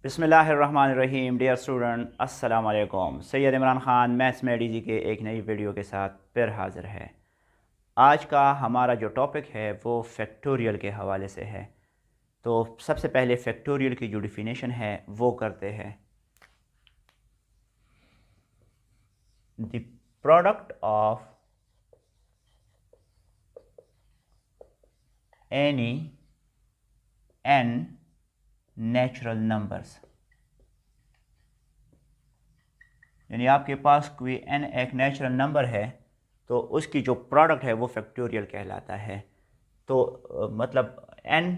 बिस्मिल्लाहिर्रहमानिर्रहीम। Dear student, अस्सलाम वालेकुम। सैयद इमरान ख़ान मैथ्स में डीजी के एक नई वीडियो के साथ फिर हाज़िर है। आज का हमारा जो टॉपिक है वो फैक्टोरियल के हवाले से है। तो सबसे पहले फैक्टोरियल की जो डिफिनेशन है वो करते हैं। The product of any n natural numbers, यानी आपके पास कोई n एक नेचुरल नंबर है तो उसकी जो प्रोडक्ट है वो फैक्टोरियल कहलाता है। तो मतलब n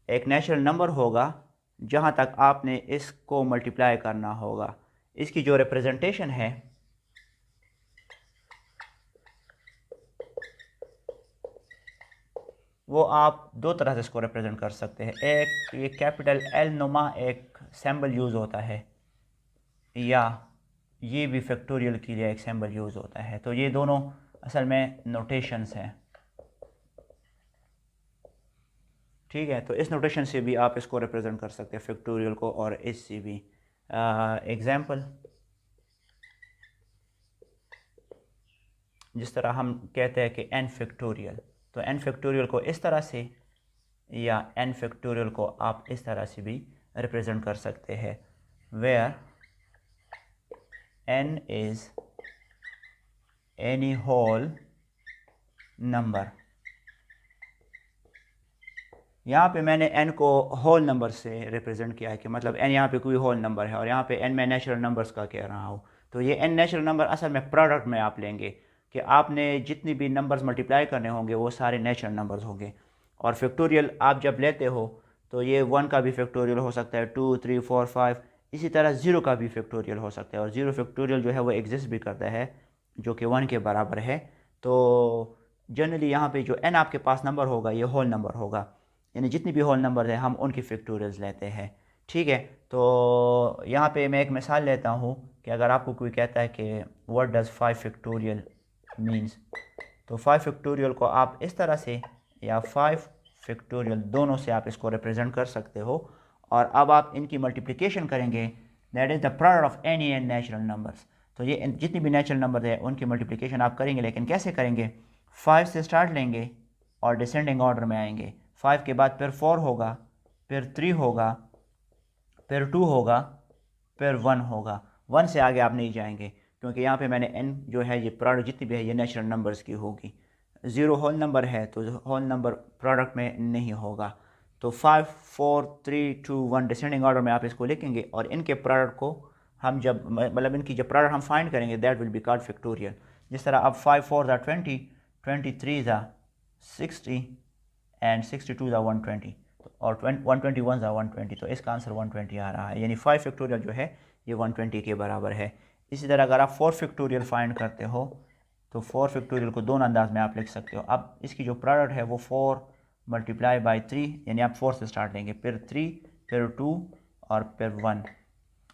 एक नेचुरल नंबर होगा जहाँ तक आपने इसको मल्टीप्लाई करना होगा। इसकी जो रिप्रेजेंटेशन है वो आप दो तरह से इसको रिप्रेजेंट कर सकते हैं। एक ये कैपिटल L नुमा एक सिंबल यूज़ होता है, या ये भी फैक्टोरियल के लिए एक सिंबल यूज़ होता है। तो ये दोनों असल में नोटेशंस हैं, ठीक है। तो इस नोटेशन से भी आप इसको रिप्रेजेंट कर सकते हैं फैक्टोरियल को, और इससे भी एग्जांपल जिस तरह हम कहते हैं कि n फैक्टोरियल, तो n फैक्टोरियल को इस तरह से या n फैक्टोरियल को आप इस तरह से भी रिप्रेजेंट कर सकते हैं, where n is any whole number. यहाँ पे मैंने n को होल नंबर से रिप्रेजेंट किया है कि मतलब n यहाँ पे कोई होल नंबर है, और यहाँ पे n मैं नेचुरल नंबर्स का कह रहा हूँ। तो ये n नेचुरल नंबर असल में प्रोडक्ट में आप लेंगे कि आपने जितनी भी नंबर्स मल्टीप्लाई करने होंगे वो सारे नेचुरल नंबर्स होंगे। और फैक्टोरियल आप जब लेते हो तो ये 1 का भी फैक्टोरियल हो सकता है, 2, 3, 4, 5, इसी तरह 0 का भी फैक्टोरियल हो सकता है। और 0 फैक्टोरियल जो है वो एग्जिस्ट भी करता है जो कि 1 के बराबर है। तो जनरली यहाँ पे जो n आपके पास नंबर होगा ये होल नंबर होगा, यानी जितनी भी होल नंबर है हम उनकी फैक्टोरियल्स लेते हैं, ठीक है। तो यहाँ पे मैं एक मिसाल लेता हूँ कि अगर आपको कोई कहता है कि व्हाट डज़ 5 फैक्टोरियल मीन्स, तो 5 फैक्टोरियल को आप इस तरह से या 5 फैक्टोरियल दोनों से आप इसको रिप्रेजेंट कर सकते हो। और अब आप इनकी मल्टीप्लिकेशन करेंगे, that is the product of any n natural numbers. तो ये जितनी भी नेचुरल नंबर है उनकी मल्टीप्लिकेशन आप करेंगे, लेकिन कैसे करेंगे? 5 से स्टार्ट लेंगे और डिसेंडिंग ऑर्डर में आएंगे। 5 के बाद फिर 4 होगा, फिर 3 होगा, फिर 2 होगा, फिर 1 होगा। 1 से आगे आप नहीं जाएंगे क्योंकि यहाँ पे मैंने n जो है ये प्रोडक्ट जितनी भी है ये नेचुरल नंबर्स की होगी। 0 होल नंबर है तो होल नंबर प्रोडक्ट में नहीं होगा। तो 5, 4, 3, 2, 1 डिसेंडिंग ऑर्डर में आप इसको लिखेंगे, और इनके प्रोडक्ट को हम जब मतलब इनकी जब प्रोडक्ट हम फाइंड करेंगे that will be called factorial. जिस तरह अब 5 4 ज़ा 20, 23 ज़ा 60 एंड 62 ज़ा 120, और 121 ज़ा 120, तो इसका आंसर 120 आ रहा है। यानी 5 फैक्टोरियल जो है ये 120 के बराबर है। इसी तरह अगर आप 4 फैक्टोरियल फाइंड करते हो तो 4 फैक्टोरियल को दोनों अंदाज में आप लिख सकते हो। अब इसकी जो प्रोडक्ट है वो 4 मल्टीप्लाई बाई 3, यानी आप 4 से स्टार्ट लेंगे, फिर 3, फिर 2 और फिर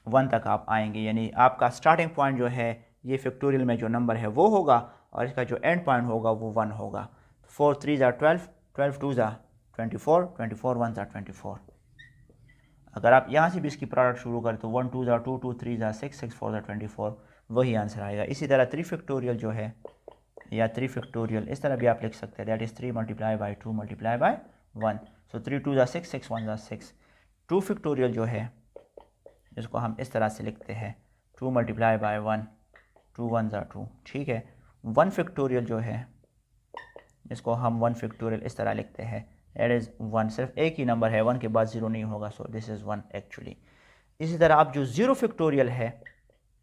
1 तक आप आएंगे। यानी आपका स्टार्टिंग पॉइंट जो है ये फैक्टोरियल में जो नंबर है वो होगा, और इसका जो एंड पॉइंट होगा वो 1 होगा। 4 3 ज़ा 12, 12 2 ज़ा 24, 24 1 ज़ा 24। अगर आप यहाँ से भी इसकी प्रोडक्ट शुरू करें तो 1 2 ज़ा 2, 2 3 ज़ा 6, 6 4 ज़ा 24, वही आंसर आएगा। इसी तरह 3 फैक्टोरियल जो है या 3 फैक्टोरियल इस तरह भी आप लिख सकते हैं, that is 3 multiply by 2 multiply by 1। सो 3 2 ज़ा 6, 6 1 ज़ा 6। 2 फैक्टोरियल जो है इसको हम इस तरह से लिखते हैं, 2 मल्टीप्लाई बाई 1, 2 1 ज़ा 2, ठीक है। 1 फैक्टोरियल जो है इसको हम 1 फैक्टोरियल इस तरह लिखते हैं, दैट इज़ 1। सिर्फ एक ही नंबर है, 1 के बाद 0 नहीं होगा, सो दिस इज़ 1 एक्चुअली। इसी तरह आप जो 0 फैक्टोरियल है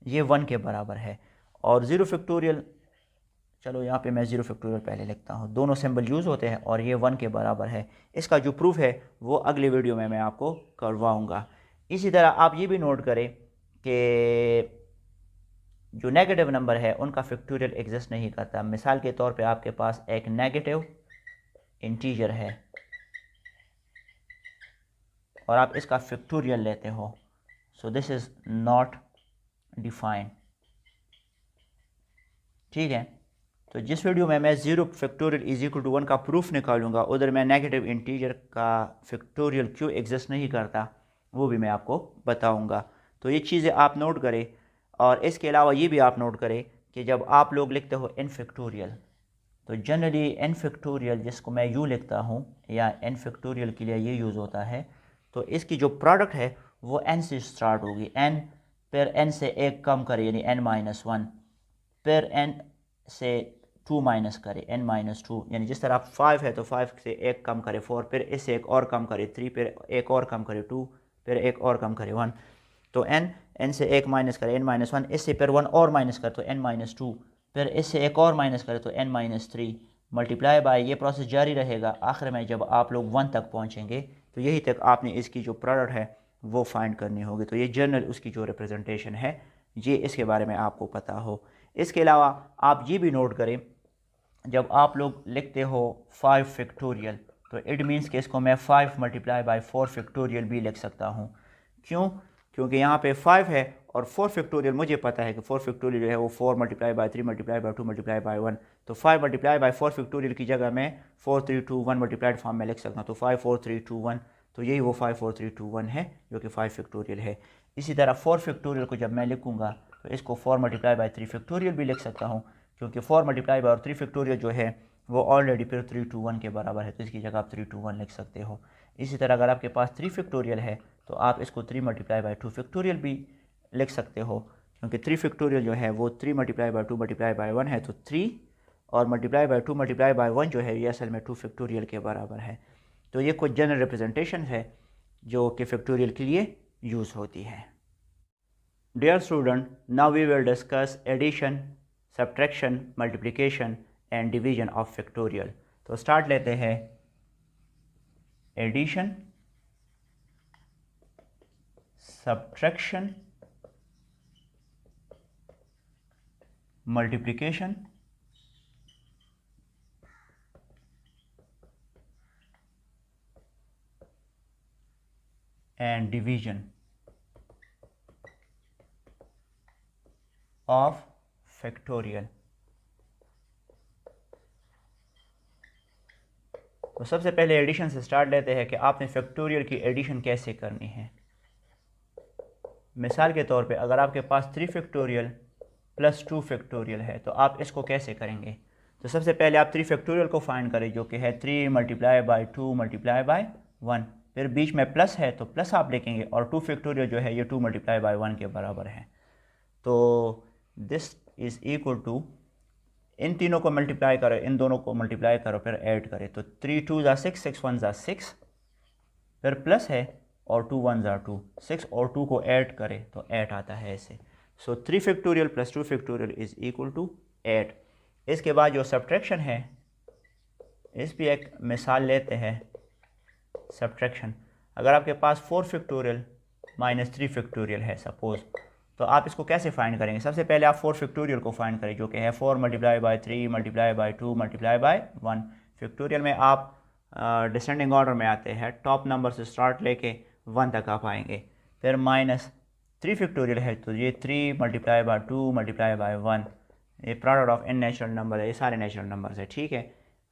ये 1 के बराबर है, और 0 फैक्टोरियल, चलो यहाँ पे मैं 0 फैक्टोरियल पहले लिखता हूँ, दोनों सिंबल यूज़ होते हैं और ये 1 के बराबर है। इसका जो प्रूफ है वो अगले वीडियो में मैं आपको करवाऊँगा। इसी तरह आप ये भी नोट करें कि जो नेगेटिव नंबर है उनका फैक्टोरियल एग्जिस्ट नहीं करता। मिसाल के तौर पे आपके पास एक नेगेटिव इंटीजर है और आप इसका फैक्टोरियल लेते हो, सो दिस इज़ नॉट डिफाइंड, ठीक है। तो जिस वीडियो में मैं 0 फैक्टोरियल इज इक्वल टू 1 का प्रूफ निकालूंगा उधर मैं नेगेटिव इंटीजर का फैक्टोरियल क्यों एग्जिस्ट नहीं करता वो भी मैं आपको बताऊंगा। तो ये चीज़ें आप नोट करें। और इसके अलावा ये भी आप नोट करें कि जब आप लोग लिखते हो n फैक्टोरियल, तो जनरली n फैक्टोरियल जिसको मैं यू लिखता हूँ या n फैक्टोरियल के लिए ये यूज़ होता है, तो इसकी जो प्रोडक्ट है वो n से स्टार्ट होगी। n फिर n से एक कम करे यानी n-1, फिर n से 2 माइनस करे n-2, यानी जिस तरह आप 5 है तो 5 से एक कम करे 4, फिर इससे एक और कम करे 3, फिर एक और कम करे 2, फिर एक और कम करे 1। तो n से एक माइनस करे n-1, इससे फिर 1 और माइनस करे तो n-2, फिर इससे एक और माइनस करे तो n-3, मल्टीप्लाई बाय, ये प्रोसेस जारी रहेगा। आखिर में जब आप लोग 1 तक पहुंचेंगे तो यही तक आपने इसकी जो प्रोडक्ट है वो फाइंड करनी होगी। तो ये जनरल उसकी जो रिप्रेजेंटेशन है, ये इसके बारे में आपको पता हो। इसके अलावा आप ये भी नोट करें, जब आप लोग लिखते हो 5 फैक्टोरियल, तो इट मीन्स कि इसको मैं 5 मल्टीप्लाई बाय 4 फैक्टोरियल भी लिख सकता हूँ। क्यों? क्योंकि यहाँ पे 5 है और 4 फैक्टोरियल मुझे पता है कि 4 फैक्टोरियल जो है वो 4 multiply by 3 multiply by 2 multiply by 1। तो 5 मल्टीप्लाई बाय 4 फैक्टोरियल की जगह मैं 4 3 2 1 मल्टीप्लाइड फॉर्म में लिख सकता हूँ। तो 5 4 3 2 1, तो यही वो 5 4 3 2 1 है जो कि 5 फैक्टोरियल है। इसी तरह 4 फैक्टोरियल को जब मैं लिखूँगा तो इसको 4 मल्टीप्लाई बाय 3 फैक्टोरियल भी लिख सकता हूँ, क्योंकि 4 मल्टीप्लाई बाय 3 फैक्टोरियल जो है वो ऑलरेडी फिर 3 2 1 के बराबर है, तो इसकी जगह आप 3 2 1 लिख सकते हो। इसी तरह अगर आपके पास 3 फैक्टोरियल है तो आप इसको 3 मल्टीप्लाई बाय 2 फैक्टोरियल भी लिख सकते हो, क्योंकि 3 फैक्टोरियल जो है वो 3 मल्टीप्लाई बाय 2 मल्टीप्लाई बाय 1 है, तो 3 और मल्टीप्लाई बाय 2 मल्टीप्लाई बाय 1 जो है ये असल में 2 फैक्टोरियल के बराबर है। तो ये कुछ जनरल रिप्रेजेंटेशन है जो कि फैक्टोरियल के लिए यूज़ होती है। Dear student, now we will discuss addition, subtraction, multiplication and division of factorial. तो स्टार्ट लेते हैं addition, subtraction, multiplication and division of factorial. तो सबसे पहले एडिशन से स्टार्ट लेते हैं कि आपने फैक्टोरियल की एडिशन कैसे करनी है। मिसाल के तौर पे अगर आपके पास 3 फैक्टोरियल प्लस 2 फैक्टोरियल है तो आप इसको कैसे करेंगे। तो सबसे पहले आप 3 फैक्टोरियल को फाइंड करें, जो कि है 3 मल्टीप्लाई बाय 2 मल्टीप्लाई बाय 1, फिर बीच में प्लस है तो प्लस आप लिखेंगे, और 2 फैक्टोरियल जो है ये 2 मल्टीप्लाई बाय 1 के बराबर है। तो दिस इज़ इक्वल टू, इन तीनों को मल्टीप्लाई करो, इन दोनों को मल्टीप्लाई करो, फिर ऐड करें, तो 3 2 ज़ा 6, 6 1 ज़ा 6, फिर प्लस है और 2 1 ज़ा 2, 6 और 2 को ऐड करें तो 8 आता है ऐसे। So 3 factorial plus 2 factorial is equal to 8। इसके बाद जो सब्ट्रैक्शन है, इस पर एक मिसाल लेते हैं सब्ट्रैक्शन। अगर आपके पास 4 फैक्टोरियल माइनस 3 फैक्टोरियल है सपोज़, तो आप इसको कैसे फाइंड करेंगे। सबसे पहले आप 4 फैक्टोरियल को फाइंड करें, जो कि है 4 multiply by 3 multiply by 2 multiply by 1। Factorial में आप डिसेंडिंग ऑर्डर में आते हैं, टॉप नंबर से स्टार्ट लेके 1 तक आप आएंगे। फिर माइनस 3 फैक्टोरियल है तो ये 3 मल्टीप्लाई बाय 2 मल्टीप्लाई बाय 1, ये product of in natural number है, ये सारे नेचुरल नंबर है, ठीक है।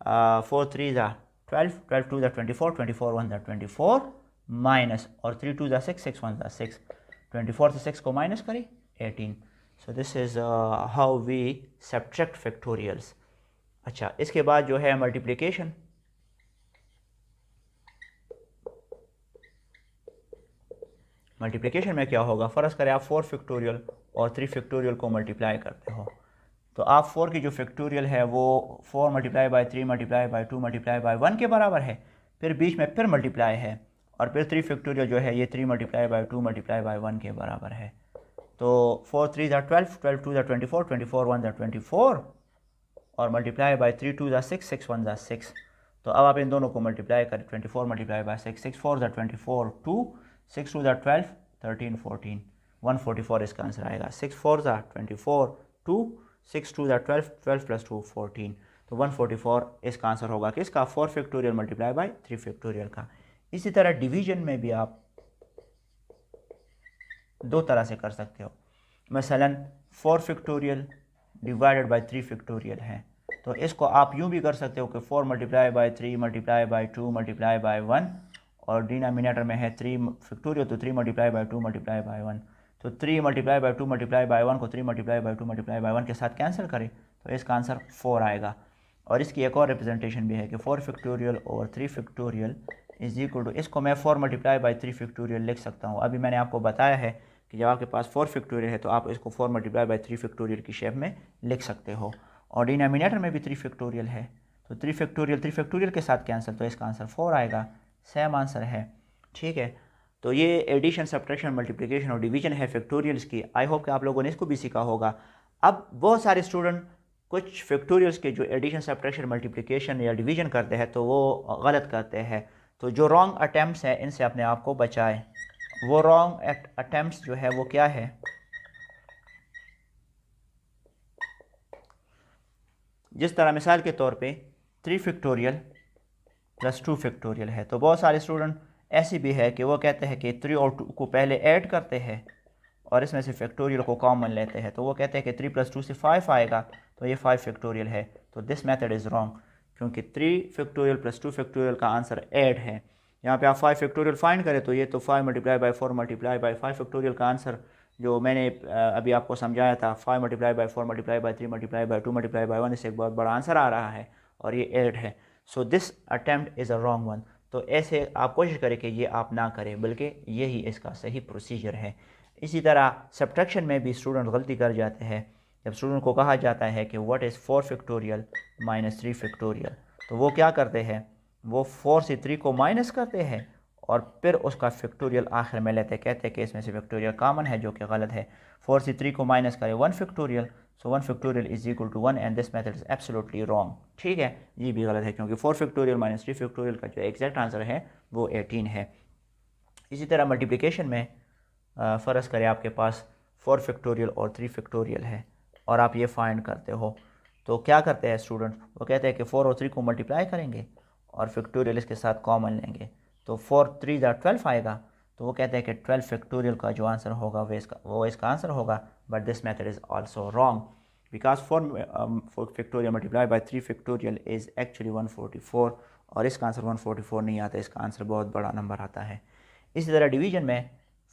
4 3 ज़ा 12, 12 2 ज़ा 24, 24 1 ज़ा 24, माइनस और 3 2 ज़ा 6, 6 1 ज़ा 6, 24 से 6 को माइनस करें 18। So this is how we subtract factorials. अच्छा, इसके बाद जो है मल्टीप्लिकेशन। मल्टीप्लिकेशन में क्या होगा, फ़र्ज़ करें आप 4 फैक्टोरियल और 3 फैक्टोरियल को मल्टीप्लाई करते हो, तो आप 4 की जो फैक्टोरियल है वो 4 multiply by 3 multiply by 2 multiply by 1 के बराबर है, फिर बीच में फिर मल्टीप्लाई है, और फिर 3 फैक्टोरियल जो है ये 3 मल्टीप्लाई बाय 2 मल्टीप्लाई बाय 1 के बराबर है। तो 4 3 ज़ा 12, 12 2 ज़ा 24, 24 1 ज़ा 24, और मल्टीप्लाई बाय 3 2 ज़ा 6, 6 1 ज़ा 6। तो अब आप इन दोनों को मल्टीप्लाई करें, 24 मल्टीप्लाई बाय 6, 6 4 ज़ा 24, 2 6 2 ज़ा 12, 13 14, 144 इसका आंसर आएगा। 6 4 ज़ा 24, 2 6 2 ज़ा 12, 12 प्लस 2 14, तो 144 इसका आंसर होगा किसका, 4 फैक्टोरियल मल्टीप्लाई बाय 3 फैक्टोरियल का। इसी तरह डिवीजन में भी आप दो तरह से कर सकते हो। मसलन 4 फैक्टोरियल डिवाइडेड बाय 3 फैक्टोरियल है, तो इसको आप यूँ भी कर सकते हो कि 4 multiply by 3 multiply by 2 multiply by 1, और डिनोमिनेटर में है 3 फैक्टोरियल, तो 3 मल्टीप्लाई बाई 2 मल्टीप्लाई बाई 1, तो 3 मल्टीप्लाई बाई 2 मल्टीप्लाई बाई 1 को 3 मल्टीप्लाई बाई 2 मल्टीप्लाई बाई 1 के साथ कैंसिल करें तो इसका आंसर 4 आएगा। और इसकी एक और रिप्रेजेंटेशन भी है कि 4 factorial over 3 factorial is equal to, इसको मैं 4 मल्टीप्लाई बाई 3 फैक्टोरियल लिख सकता हूँ। अभी मैंने आपको बताया है कि जब आपके पास 4 फैक्टोरियल है तो आप इसको 4 मल्टीप्लाई बाई 3 फैक्टोरियल की शेप में लिख सकते हो। और डिनोमिनेटर में भी 3 फैक्टोरियल है, तो 3 फैक्टोरियल के साथ कैंसिल, तो इसका आंसर 4 आएगा। सेम आंसर है, ठीक है। तो ये एडिशन, सब्ट्रैक्शन, मल्टीप्लिकेशन और डिवीजन है फैक्टोरियल्स की। आई होप कि आप लोगों ने इसको भी सीखा होगा। अब बहुत सारे स्टूडेंट कुछ फैक्टोरियल्स के जो एडिशन, सब्ट्रैक्शन, मल्टीप्लिकेशन या डिवीजन करते हैं तो वो गलत करते हैं। तो जो रॉन्ग अटैम्प्ट्स हैं इनसे अपने आप को बचाएं। वो रॉन्ग अटैम्प्ट्स जो है वो क्या है, जिस तरह मिसाल के तौर पे 3 फैक्टोरियल प्लस 2 फैक्टोरियल है, तो बहुत सारे स्टूडेंट ऐसी भी है कि वो कहते हैं कि 3 और 2 को पहले ऐड करते हैं और इसमें से फैक्टोरियल को कॉमन लेते हैं, तो वो कहते हैं कि 3 + 2 से 5 आएगा, तो ये 5 फैक्टोरियल है। तो दिस मेथड इज़ रॉन्ग, क्योंकि 3 फैक्टोरियल प्लस 2 फैक्टोरियल का आंसर ऐड है। यहाँ पे आप 5 फैक्टोरियल फाइंड करें तो ये तो 5 multiply by 4 multiply by 5 factorial का आंसर जो मैंने अभी आपको समझाया था, 5 multiply by 4 multiply by 3 multiply by 2 multiply by 1, इससे एक बहुत बड़ा आंसर आ रहा है और ये ऐड है। So this attempt is a wrong one. तो ऐसे आप कोशिश करें कि ये आप ना करें, बल्कि यही इसका सही प्रोसीजर है। इसी तरह सब्ट्रैक्शन में भी स्टूडेंट गलती कर जाते हैं। जब स्टूडेंट को कहा जाता है कि what is 4 factorial minus 3 factorial, तो वो क्या करते हैं, वो 4 से 3 को माइनस करते हैं और फिर उसका फैक्टोरियल आखिर में लेते हैं। कहते हैं कि इसमें से फैक्टोरियल कॉमन है, जो कि गलत है। 4 से 3 को माइनस करें 1 factorial, so 1 factorial is equal to 1 and this method is absolutely wrong. ठीक है, ये भी गलत है क्योंकि 4 फैक्टोरियल माइनस 3 फैक्टोरियल का जो एग्जैक्ट आंसर है वो 18 है। इसी तरह मल्टीप्लिकेशन में फ़र्ज़ करें आपके पास 4 फैक्टोरियल और 3 फैक्टोरियल है और आप ये फाइंड करते हो, तो क्या करते हैं स्टूडेंट, वो कहते हैं कि 4 और 3 को मल्टीप्लाई करेंगे और फैक्टोरियल इसके साथ कॉमन लेंगे, तो 4 3 12 आएगा। तो वो कहते हैं कि 12 फैक्टोरियल का जो आंसर होगा वो इसका आंसर होगा। But this method is also wrong because 4 factorial multiply by 3 factorial is actually 144 और इसका आंसर 144 नहीं आता, इसका आंसर बहुत बड़ा नंबर आता है। इसी तरह डिवीजन में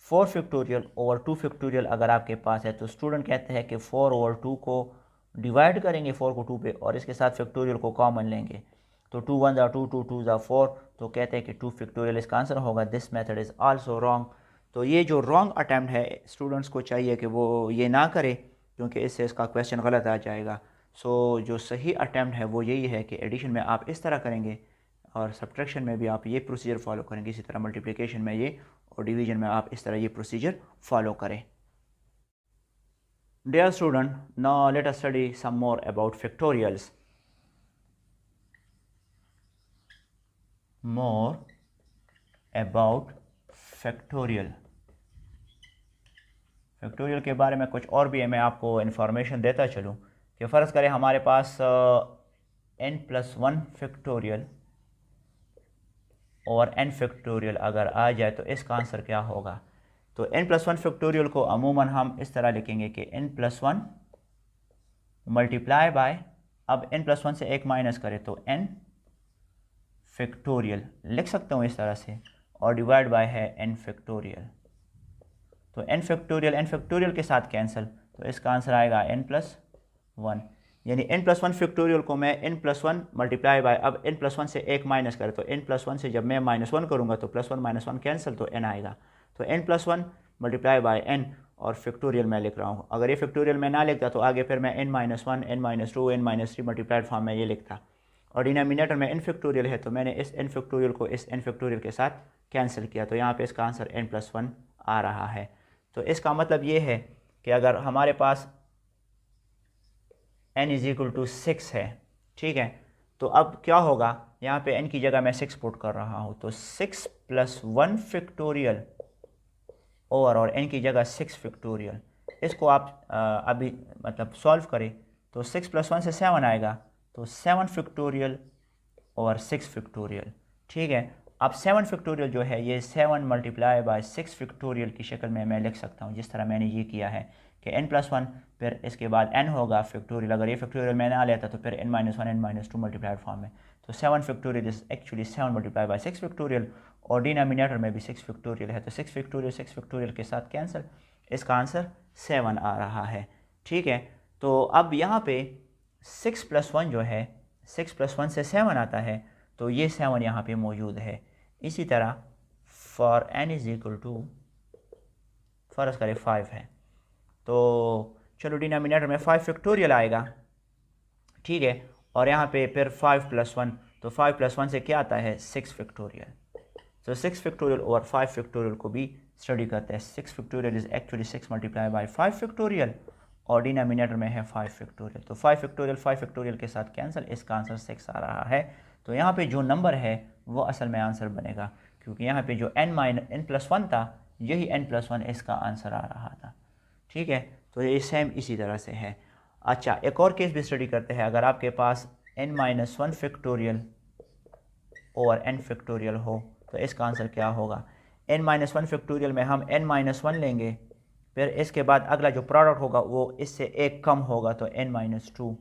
4 फैक्टोरियल ओवर 2 फैक्टोरियल अगर आपके पास है तो स्टूडेंट कहते हैं कि 4 ओवर 2 को डिवाइड करेंगे 4 को 2 पे और इसके साथ फैक्टोरियल को कॉमन लेंगे, तो 2 1 2 2 2 4, तो कहते हैं कि 2 फैक्टोरियल इसका आंसर होगा। This method is also wrong. तो ये जो रॉन्ग अटैम्प्ट है स्टूडेंट्स को चाहिए कि वो ये ना करे क्योंकि इससे इसका क्वेश्चन गलत आ जाएगा। सो जो सही अटैम्प्ट है वो यही है कि एडिशन में आप इस तरह करेंगे और सब्ट्रैक्शन में भी आप ये प्रोसीजर फॉलो करेंगे, इसी तरह मल्टीप्लिकेशन में ये और डिवीजन में आप इस तरह ये प्रोसीजर फॉलो करें। Dear student, now let us study some more about factorials. More about factorial. Factorial के बारे में कुछ और भी मैं आपको इन्फॉर्मेशन देता चलूँ कि फ़र्ज़ करें हमारे पास n+1 फैक्टोरियल और n फैक्टोरियल अगर आ जाए तो इसका आंसर क्या होगा। तो n+1 फैक्टोरियल को अमूमन हम इस तरह लिखेंगे कि n+1 मल्टीप्लाई बाय, अब n+1 से एक माइनस करें तो n फैक्टोरियल लिख सकता हूँ इस तरह से, और डिवाइड बाय है n फैक्टोरियल, तो n फैक्टोरियल के साथ कैंसिल, तो इसका आंसर आएगा n+1। यानी n+1 फैक्टोरियल को मैं n+1 मल्टीप्लाई बाय, अब n+1 से एक माइनस करें तो n+1 से जब मैं -1 करूँगा तो +1 - 1 कैंसिल, तो n आएगा। तो n+1 मल्टीप्लाई बाय n और फैक्टोरियल मैं लिख रहा हूँ। अगर ये फैक्टोरियल मैं ना लिखता तो आगे फिर मैं n-1 n-2 n-3 multiplied form में ये लिखता, और डिनोमिनेटर में n फैक्टोरियल है तो मैंने इस n फैक्टोरियल को इस n फैक्टोरियल के साथ कैंसिल किया, तो यहाँ पे इसका आंसर n+1 आ रहा है। तो इसका मतलब ये है कि अगर हमारे पास n = 6 है, ठीक है, तो अब क्या होगा, यहाँ पे n की जगह मैं 6 पुट कर रहा हूँ, तो 6 + 1 फैक्टोरियल ओवर और n की जगह 6 फैक्टोरियल, इसको आप अभी मतलब सॉल्व करें तो 6 + 1 से 7 आएगा, तो 7 फैक्टोरियल ओवर 6 फैक्टोरियल। ठीक है, अब 7 फैक्टोरियल जो है ये 7 मल्टीप्लाई बाय 6 फैक्टोरियल की शक्ल में मैं लिख सकता हूँ, जिस तरह मैंने ये किया है कि n+1 फिर इसके बाद n होगा फैक्टोरियल, अगर ये फैक्टोरियल मैं ना लेता तो फिर n-1 n-2 मल्टीप्लाइड फॉर्म में, तो 7 factorial is actually 7 multiply by 6 factorial, और डिनोमिनेटर में भी 6 फैक्टोरियल है, तो 6 फैक्टोरियल के साथ कैंसिल, इसका आंसर 7 आ रहा है। ठीक है, तो अब यहाँ पे 6+1 जो है 6+1 से 7 आता है, तो ये 7 यहाँ पे मौजूद है। इसी तरह for n is equal to फ़र्ज़ करें 5 है, तो चलो डिनोमिनेटर में 5 फैक्टोरियल आएगा। ठीक है, और यहाँ पे फिर 5+1, तो 5+1 से क्या आता है 6 फैक्टोरियल, तो 6 फैक्टोरियल और 5 फैक्टोरियल को भी स्टडी करते हैं। 6 factorial is actually 6 multiply by 5 factorial, और डिनोमिनेटर में है 5 फैक्टोरियल, तो 5 फैक्टोरियल के साथ कैंसिल, इसका आंसर 6 आ रहा है। तो यहाँ पे जो नंबर है वो असल में आंसर बनेगा, क्योंकि यहाँ पे जो n+1 था यही n+1 इसका आंसर आ रहा था। ठीक है, तो ये सेम इसी तरह से है। अच्छा, एक और केस भी स्टडी करते हैं। अगर आपके पास n-1 फैक्टोरियल और n फैक्टोरियल हो तो इसका आंसर क्या होगा। n-1 फैक्टोरियल में हम n-1 लेंगे, फिर इसके बाद अगला जो प्रोडक्ट होगा वो इससे एक कम होगा, तो n-2।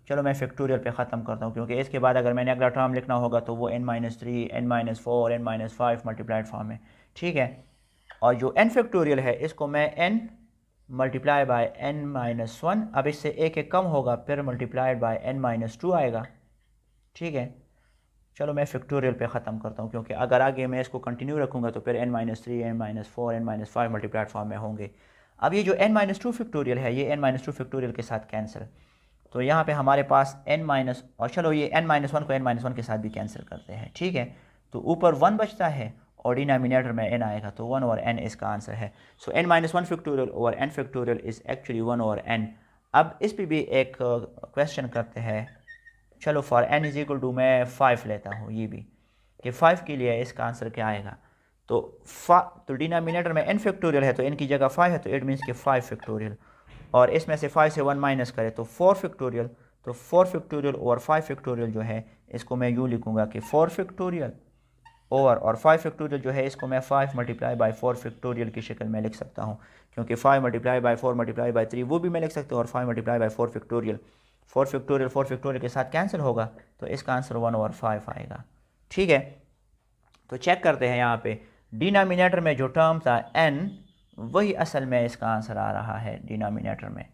चलो मैं फैक्टोरियल पे ख़त्म करता हूँ, क्योंकि इसके बाद अगर मैंने अगला टर्म लिखना होगा तो वो n-3, n-4, n-5 multiplied form है। ठीक है, और जो n फैक्टोरियल है इसको मैं n मल्टीप्लाई बाय n-1, अब इससे एक कम होगा, फिर मल्टीप्लाइड बाय n-2 आएगा। ठीक है, चलो मैं फैक्टोरियल पे ख़त्म करता हूँ, क्योंकि अगर आगे मैं इसको कंटिन्यू रखूँगा तो फिर n-3, n-4, n-5 multiplied form में होंगे। अब ये जो n-2 फैक्टोरियल है ये n-2 फैक्टोरियल के साथ कैंसिल, तो यहाँ पे हमारे पास और चलो ये n-1 को n-1 के साथ भी कैंसिल करते हैं। ठीक है, तो ऊपर 1 बचता है और डिनोमिनेटर में n आएगा, तो 1 ओवर n इसका आंसर है। सो n-1 factorial over n factorial is actually 1 over n। अब इस पर भी एक क्वेश्चन करते हैं। चलो for n is equal to मैं 5 लेता हूँ, ये भी कि 5 के लिए इसका आंसर क्या आएगा। तो डिनोमिनेटर में n फैक्टोरियल है तो n की जगह 5 है, तो इट मीन्स कि 5 फैक्टोरियल, और इसमें से 5 से 1 माइनस करें तो 4 फैक्टोरियल, तो 4 फैक्टोरियल और 5 फैक्टोरियल जो है इसको मैं यूँ लिखूँगा कि 4 फैक्टोरियल ओवर, और 5 फैक्टोरियल जो है इसको मैं 5 मल्टीप्लाई बाई 4 फैक्टोरियल की शक्ल में लिख सकता हूँ, क्योंकि 5 मल्टीप्लाई बाई 4 मल्टीप्लाई बाई 3 वो भी मैं लिख सकता हूँ, और 5 मल्टीप्लाई बाई 4 फैक्टोरियल, 4 फैक्टोरियल के साथ कैंसिल होगा, तो इसका आंसर 1 ओवर 5 आएगा। ठीक है, तो चेक करते हैं यहाँ पे डिनोमिनेटर में जो टर्म था n, वही असल में इसका आंसर आ रहा है डिनोमिनेटर में।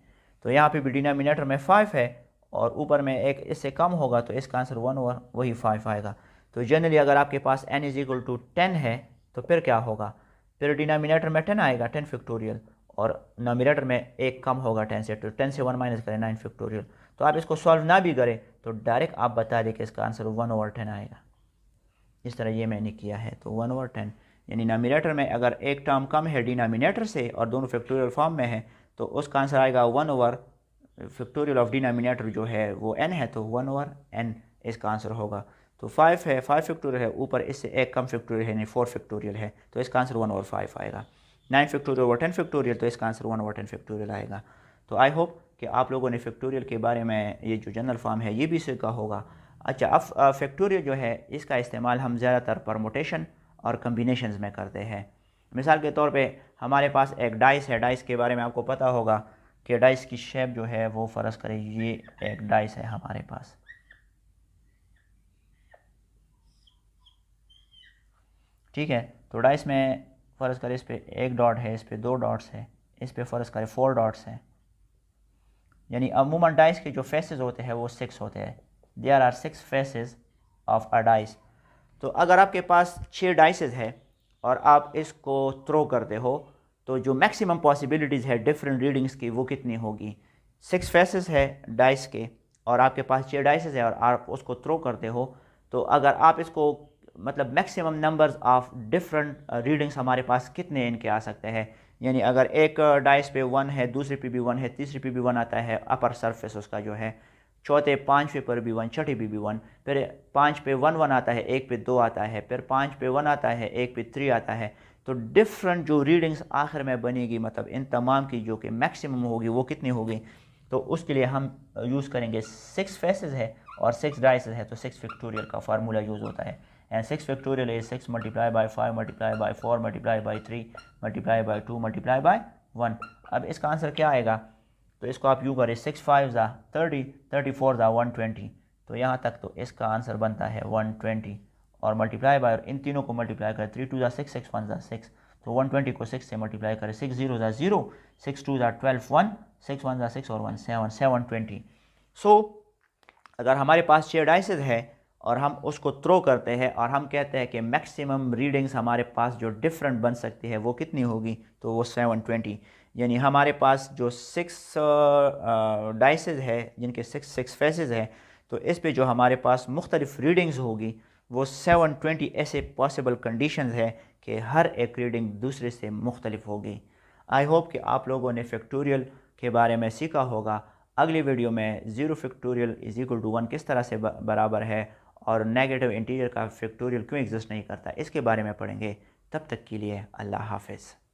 तो यहाँ पे भी डिनोमिनेटर में 5 है और ऊपर में एक इससे कम होगा, तो इसका आंसर 1 ओवर वही 5 आएगा। तो जनरली अगर आपके पास n इज इक्वल टू 10 है तो फिर क्या होगा, फिर डिनोमिनेटर में 10 आएगा, 10 फैक्टोरियल, और नोमिनेटर में एक कम होगा 10 से, तो 10 से 1 माइनस करें 9 फैक्टोरियल। तो आप इसको सॉल्व ना भी करें तो डायरेक्ट आप बता दें कि इसका आंसर 1 ओवर 10 आएगा। इस तरह ये मैंने किया है, तो 1 ओवर 10, यानी नोमिनेटर में अगर एक टर्म कम है डिनोमिनेटर से और दोनों फैक्टोरियल फॉर्म में है तो उसका आंसर आएगा 1 ओवर फैक्टोरियल ऑफ डिनोमिनेटर जो है वो n है, तो 1 ओवर n इसका आंसर होगा। तो 5 है, 5 फैक्टोरियल है, ऊपर इससे एक कम फैक्टोरियल है यानी 4 फैक्टोरियल है, तो इसका आंसर 1 ओवर 5 आएगा। 9 फैक्टोरियल ओवर 10 फैक्टोरियल, तो इसका आंसर 1 ओवर 10 फैक्टोरियल आएगा। तो आई होप कि आप लोगों ने फैक्टोरियल के बारे में ये जो जनरल फॉर्म है ये भी सीखा होगा। अच्छा, अब फैक्टोरियल जो है इसका इस्तेमाल हम ज़्यादातर परमुटेशन और कम्बिनेशंस में करते हैं। मिसाल के तौर पे हमारे पास एक डाइस है, डाइस के बारे में आपको पता होगा कि डाइस की शेप जो है वो फ़र्ज़ करें ये एक डाइस है हमारे पास, ठीक है। तो डाइस में फ़र्ज़ करें इस पर एक डॉट है, इस पर 2 डॉट्स है, इस पर फ़र्ज़ करें 4 डॉट्स हैं, यानी अमूमन डाइस के जो फेसेस होते हैं वो 6 होते हैं। There are 6 faces of a dice. तो अगर आपके पास 6 डाइसेस है और आप इसको थ्रो करते हो तो जो मैक्सिमम पॉसिबिलिटीज़ है डिफरेंट रीडिंग्स की वो कितनी होगी। 6 फेसेस है डाइस के और आपके पास 6 डाइसेस है और आप उसको थ्रो करते हो, तो अगर आप इसको मतलब maximum numbers of different readings हमारे पास कितने इनके आ सकते हैं, यानी अगर एक डाइस पे 1 है, दूसरे पे भी 1 है, तीसरे पे भी 1 आता है, अपर सरफेस उसका जो है, चौथे 5वें पर भी 1, छठे पे भी 1, फिर 5 पे 1 1 आता है, 1 पे 2 आता है, फिर 5 पे 1 आता है, 1 पे 3 आता है। तो डिफरेंट जो रीडिंग्स आखिर में बनेगी, मतलब इन तमाम की जो कि मैक्सिमम होगी वो कितनी होगी, तो उसके लिए हम यूज़ करेंगे 6 फेसेस है और 6 डाइसेस है, तो 6 फैक्टोरियल का फार्मूला यूज़ होता है। And 6 factorial is 6 multiply by 5 multiply by 4 multiply by 3 multiply by 2 multiply by 1। अब इसका आंसर क्या आएगा, तो इसको आप यूँ करें 6 5 ज़ा 30, 34 ज़ा 120, तो यहाँ तक तो इसका आंसर बनता है 120 और मल्टीप्लाई बाय, इन तीनों को मल्टीप्लाई करें 3 2 ज़ा 6, 6 1 ज़ा 6, तो 120 को 6 से मल्टीप्लाई करें, 6 0 ज़ा 0, 6 2 ज़ा 12 1, 6 1 ज़ा 6 और 1 7, 720। सो अगर हमारे पास 6 डाइसेस है और हम उसको थ्रो करते हैं और हम कहते हैं कि मैक्सिमम रीडिंग्स हमारे पास जो डिफरेंट बन सकती है वो कितनी होगी, तो वो 720। यानी हमारे पास जो 6 डाइसेस है जिनके 6 फेसेस है, तो इस पे जो हमारे पास मुख्तलिफ रीडिंग्स होगी वो 720 ऐसे पॉसिबल कंडीशंस है कि हर एक रीडिंग दूसरे से मुख्तलिफ होगी। आई होप कि आप लोगों ने फैक्टोरियल के बारे में सीखा होगा। अगली वीडियो में 0 फैक्टोरियल इज इक्वल टू 1 किस तरह से बराबर है और नेगेटिव इंटीजर का फैक्टोरियल क्यों एग्जिस्ट नहीं करता, इसके बारे में पढ़ेंगे। तब तक के लिए अल्लाह हाफ़िज़।